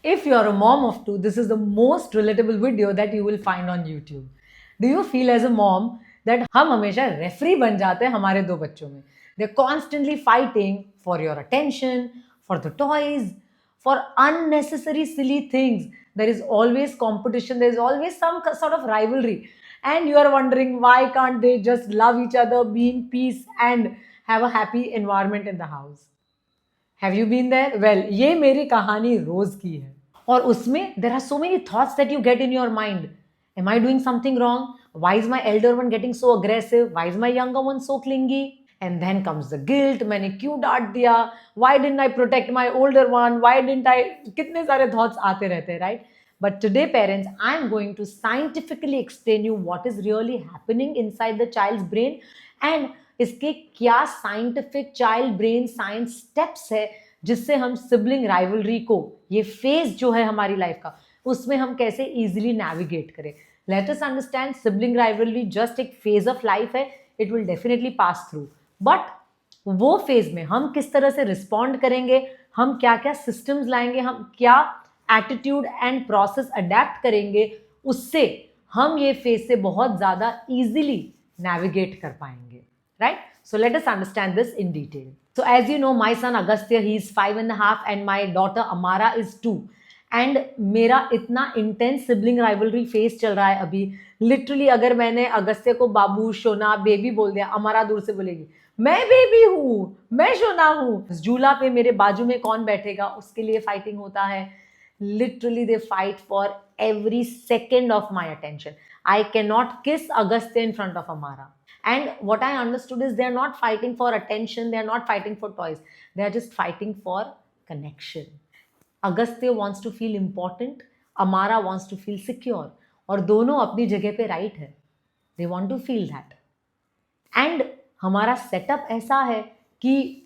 If you're a mom of two, this is the most relatable video that you will find on YouTube. Do you feel as a mom that हम हमेशा referee बन जाते हैं हमारे दो बच्चों में? They're constantly fighting for your attention, for the toys, for unnecessary silly things. There is always competition, there is always some sort of rivalry. And you are wondering why can't they just love each other, be in peace, and have a happy environment in the house? Have you been there? Well, ये मेरी कहानी रोज की है और उसमें there are so many thoughts that you get in your mind. Am I doing something wrong? Why is my elder one getting so aggressive? Why is my younger one so clingy? And then comes the guilt. मैंने क्यों डांट दिया? Why didn't I protect my older one? Why didn't I? कितने सारे thoughts आते रहते हैं, right? But today, parents, I'm going to scientifically explain you what is really happening inside the child's brain and इसके क्या scientific child brain science steps है जिससे हम सिबलिंग राइवलरी को, ये फेज जो है हमारी लाइफ का, उसमें हम कैसे इजीली नेविगेट करें. Let us understand sibling rivalry just एक फेज ऑफ लाइफ है. It will definitely pass through, but वो फेज में हम किस तरह से रिस्पॉन्ड करेंगे, हम क्या क्या सिस्टम्स लाएंगे, हम क्या एटीट्यूड एंड प्रोसेस अडेप्ट करेंगे, उससे हम ये फेज से बहुत ज़्यादा ईजिली नेविगेट कर पाएंगे. Right? So let us understand this in detail. So as you know, my son Agastya, he is 5.5 and my daughter Amara is 2. And मेरा इतना intense sibling rivalry phase चल रहा है अभी. Literally अगर मैंने अगस्त्य को बाबू, शोना, बेबी बोल दिया, अमारा दूर से बोलेगी मैं बेबी हूँ, मैं शोना हूँ. झूला पे मेरे बाजू में कौन बैठेगा, उसके लिए फाइटिंग होता है. Literally they fight for every second of my attention. I cannot kiss Agastya in front of Amara. And what I understood is they're not fighting for attention, they're not fighting for toys, they're just fighting for connection. Agastya wants to feel important, Amara wants to feel secure. और दोनों अपनी जगह पे right है. They want to feel that. And हमारा setup ऐसा है कि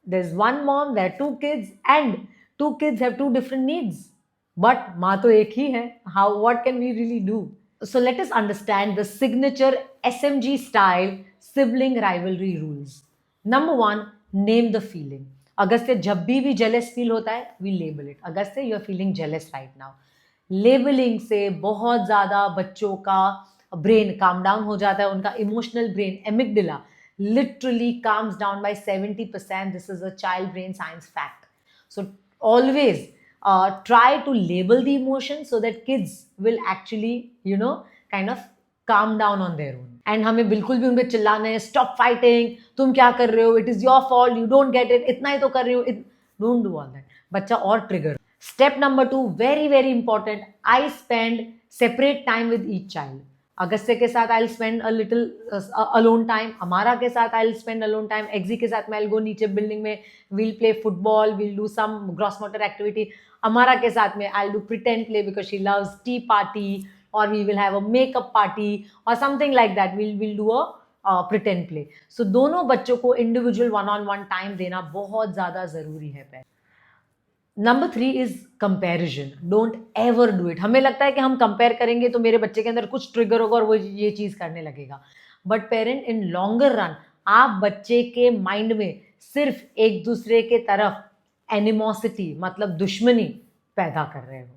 there's one mom, there are two kids, and two kids have two different needs. But माँ तो एक ही है. What can we really do? So let us understand the signature SMG style sibling rivalry rules. Number 1, name the feeling. Agastya जब भी jealous feel होता है, we label it. Agastya, you are feeling jealous right now. Labeling से बहुत ज़्यादा बच्चों का brain calm down हो जाता है, उनका emotional brain amygdala literally calms down by 70%. This is a child brain science fact. So always try to label the emotion so that kids will actually, kind of calm down on their own. And हमें बिल्कुल भी उन पे चिल्लाना है, stop fighting, तुम क्या कर रहे हो, it is your fault, you don't get it, इतना ही तो कर रही हो, don't do all that. बच्चा और trigger. Step number 2, very very important, I spend separate time with each child. Agastya के साथ I'll spend a little alone time, अमारा के साथ I'll spend alone time, exe के साथ मैं I'll go नीचे बिल्डिंग में, we'll play football, we'll do some gross motor activity. अमारा के साथ में I'll do pretend play because she loves tea party, or we will have a makeup party or something like that. We'll do a pretend play. So दोनों बच्चों को individual one-on-one time देना बहुत ज़्यादा ज़रूरी है. Number 3 is comparison. Don't ever do it. हमें लगता है कि हम कंपेयर करेंगे तो मेरे बच्चे के अंदर कुछ ट्रिगर होगा और वो ये चीज़ करने लगेगा. But parent, in longer run आप बच्चे के माइंड में सिर्फ एक दूसरे के तरफ एनिमोसिटी, मतलब दुश्मनी पैदा कर रहे हो.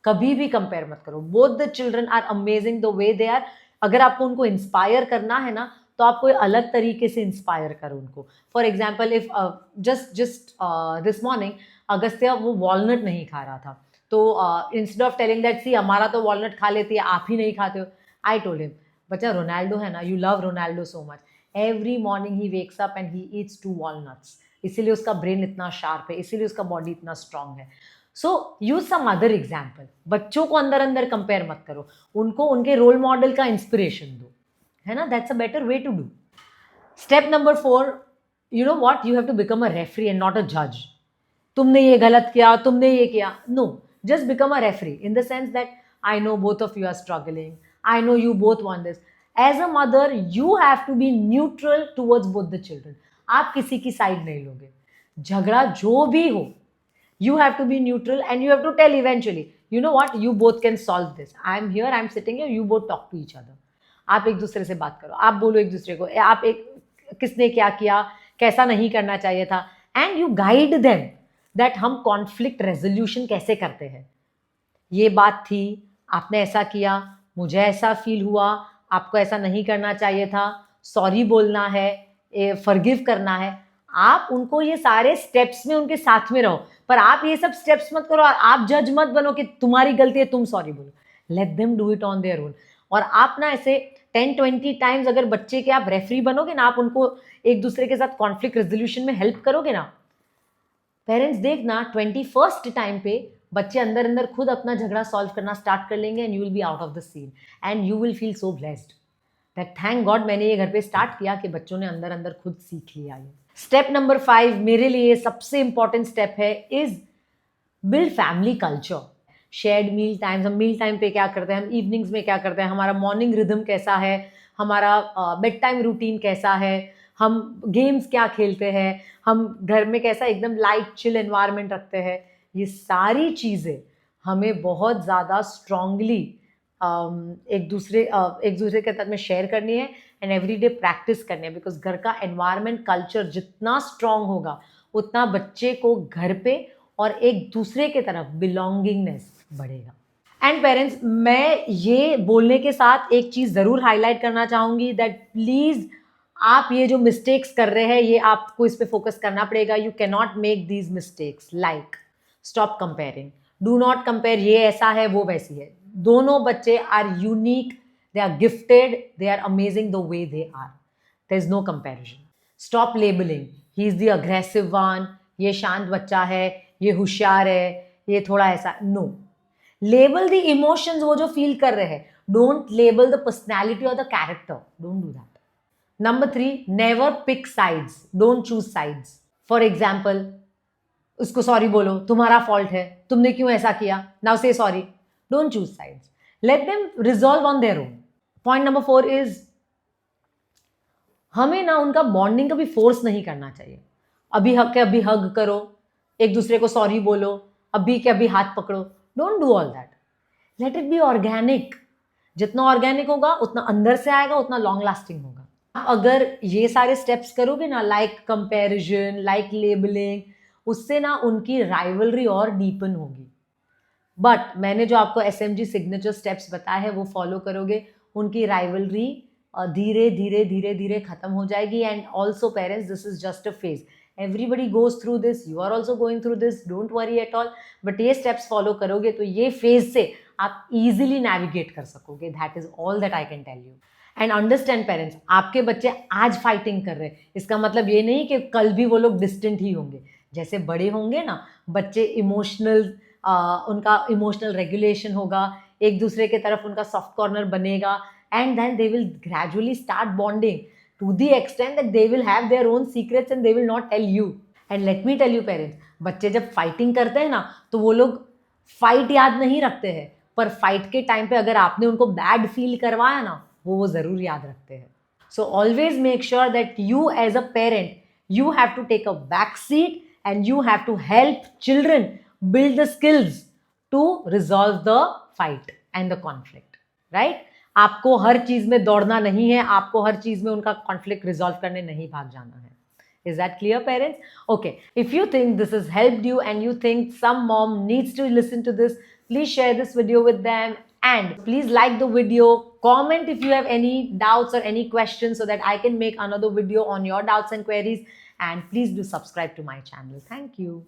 कभी भी कंपेयर मत करो. Both the children are amazing the way they are. अगर आपको उनको इंस्पायर करना है ना, तो आप कोई अलग तरीके से इंस्पायर करो उनको. For example, if just this morning Agastya वो वॉलनट नहीं खा रहा था, तो इंस्टेड ऑफ टेलिंग दैट सी हमारा तो वॉलनट खा लेती है, आप ही नहीं खाते हो, आई टोल्ड हिम, बच्चा रोनाल्डो है ना, you love Ronaldo so much, every morning he wakes up and he eats 2 walnuts. इसीलिए उसका ब्रेन इतना शार्प है, इसीलिए उसका बॉडी इतना स्ट्रांग है. सो यूज सम अदर एग्जाम्पल. बच्चों को अंदर अंदर कंपेयर मत करो, उनको उनके रोल मॉडल का इंस्पिरेशन दो, है ना. That's a better way to do. Step number 4, you know what, you have to become a referee and not a जज. तुमने ये गलत किया, तुमने ये किया. No, just become a referee in the sense that I know both of you are struggling, I know you both want this. As a mother you have to be neutral towards both the children. आप किसी की side नहीं लोगे. झगड़ा जो भी हो, you have to be neutral and you have to tell eventually, you know what, you both can solve this. I am here, I am sitting here, you both talk to each other. आप एक दूसरे से बात करो, आप बोलो एक दूसरे को, आप एक किसने क्या किया, कैसा नहीं करना चाहिए था, and you guide them. That हम कॉन्फ्लिक्ट रेजोल्यूशन कैसे करते हैं. ये बात थी, आपने ऐसा किया, मुझे ऐसा फील हुआ, आपको ऐसा नहीं करना चाहिए था, सॉरी बोलना है, फॉरगिव करना है. आप उनको ये सारे स्टेप्स में उनके साथ में रहो, पर आप ये सब स्टेप्स मत करो और आप जज मत बनो कि तुम्हारी गलती है, तुम सॉरी बोलो. Let them do it on their own. और आप ना ऐसे 10-20 टाइम्स अगर बच्चे के आप रेफरी बनोगे ना, आप उनको एक दूसरे के साथ कॉन्फ्लिक्ट रेजोल्यूशन में हेल्प करोगे ना, पेरेंट्स देखना 21st टाइम पे बच्चे अंदर अंदर खुद अपना झगड़ा सॉल्व करना स्टार्ट कर लेंगे, and you will be out of the scene and you will feel so blessed that thank God मैंने ये घर पे स्टार्ट किया कि बच्चों ने अंदर अंदर खुद सीख लिया. ये स्टेप नंबर 5 मेरे लिए सबसे इंपॉर्टेंट स्टेप है, is build family culture. Shared meal times. हम मील टाइम पे क्या करते हैं, हम इवनिंग्स में क्या करते हैं, हमारा मॉर्निंग रिदम कैसा है, हमारा बेड टाइम रूटीन कैसा है, हम गेम्स क्या खेलते हैं, हम घर में कैसा एकदम लाइट चिल एनवायरनमेंट रखते हैं. ये सारी चीज़ें हमें बहुत ज़्यादा स्ट्रांगली एक दूसरे के साथ में शेयर करनी है एंड एवरीडे प्रैक्टिस करनी है. बिकॉज घर का एनवायरनमेंट कल्चर जितना स्ट्रांग होगा उतना बच्चे को घर पे और एक दूसरे के तरफ बिलोंगिंगनेस बढ़ेगा. एंड पेरेंट्स, मैं ये बोलने के साथ एक चीज़ ज़रूर हाईलाइट करना चाहूँगी दैट प्लीज़ आप ये जो मिस्टेक्स कर रहे हैं ये आपको इस पे फोकस करना पड़ेगा. You can not make these mistakes. Like stop comparing. Do not compare ये ऐसा है वो वैसी है. दोनों बच्चे are unique, they are gifted, they are amazing the way they are. There is no comparison. Stop labelling. He is the aggressive one, ये शांत बच्चा है, ये होशियार है, ये थोड़ा ऐसा. नो, लेबल द इमोशंस वो जो फील कर रहे हैं. डोंट लेबल द पर्सनैलिटी और the character. Don't do that. Number 3, never pick sides. Don't choose sides. For example, उसको सॉरी बोलो, तुम्हारा फॉल्ट है, तुमने क्यों ऐसा किया, नाउ से sorry. Don't choose sides. Let them resolve on their own. Point number 4 is हमें ना उनका बॉन्डिंग कभी फोर्स नहीं करना चाहिए. अभी हक के अभी हग करो, एक दूसरे को सॉरी बोलो, अभी के अभी हाथ पकड़ो. Don't do all that. Let it be organic. जितना ऑर्गेनिक होगा उतना अंदर से आएगा, उतना लॉन्ग लास्टिंग होगा. अगर ये सारे स्टेप्स करोगे ना, लाइक कंपैरिजन, लाइक लेबलिंग, उससे ना उनकी राइवलरी और डीपन होगी. बट मैंने जो आपको SMG सिग्नेचर स्टेप्स बताए हैं वो फॉलो करोगे, उनकी राइवलरी धीरे धीरे धीरे धीरे खत्म हो जाएगी. And also parents, this is just a phase. Everybody goes through this, you are also going through this, don't worry at all. But ये स्टेप्स फॉलो करोगे तो ये फेज से आप इजिली नेविगेट कर सकोगे. That is all that I can tell you. And understand parents, आपके बच्चे आज फाइटिंग कर रहे हैं, इसका मतलब ये नहीं कि कल भी वो लोग डिस्टेंट ही होंगे. जैसे बड़े होंगे ना बच्चे, उनका इमोशनल रेगुलेशन होगा, एक दूसरे के तरफ उनका सॉफ्ट कॉर्नर बनेगा, and then they will gradually start bonding to the extent that they will have their own secrets and they will not tell you. And let me tell you parents, बच्चे जब fighting करते हैं ना तो वो लोग fight याद नहीं रखते हैं, पर फाइट के टाइम पे अगर आपने उनको बैड फील करवाया ना, वो ज़रूर याद रखते हैं. So always make sure that you as a parent, you have to take a back seat and you have to help children build the skills to resolve the fight and the conflict, right? आपको हर चीज में दौड़ना नहीं है, आपको हर चीज में उनका कॉन्फ्लिक्ट रिजॉल्व करने नहीं भाग जाना है. Is that clear, parents? Okay, if you think this has helped you and you think some mom needs to listen to this, please share this video with them and please like the video. Comment if you have any doubts or any questions so that I can make another video on your doubts and queries, and please do subscribe to my channel. Thank you.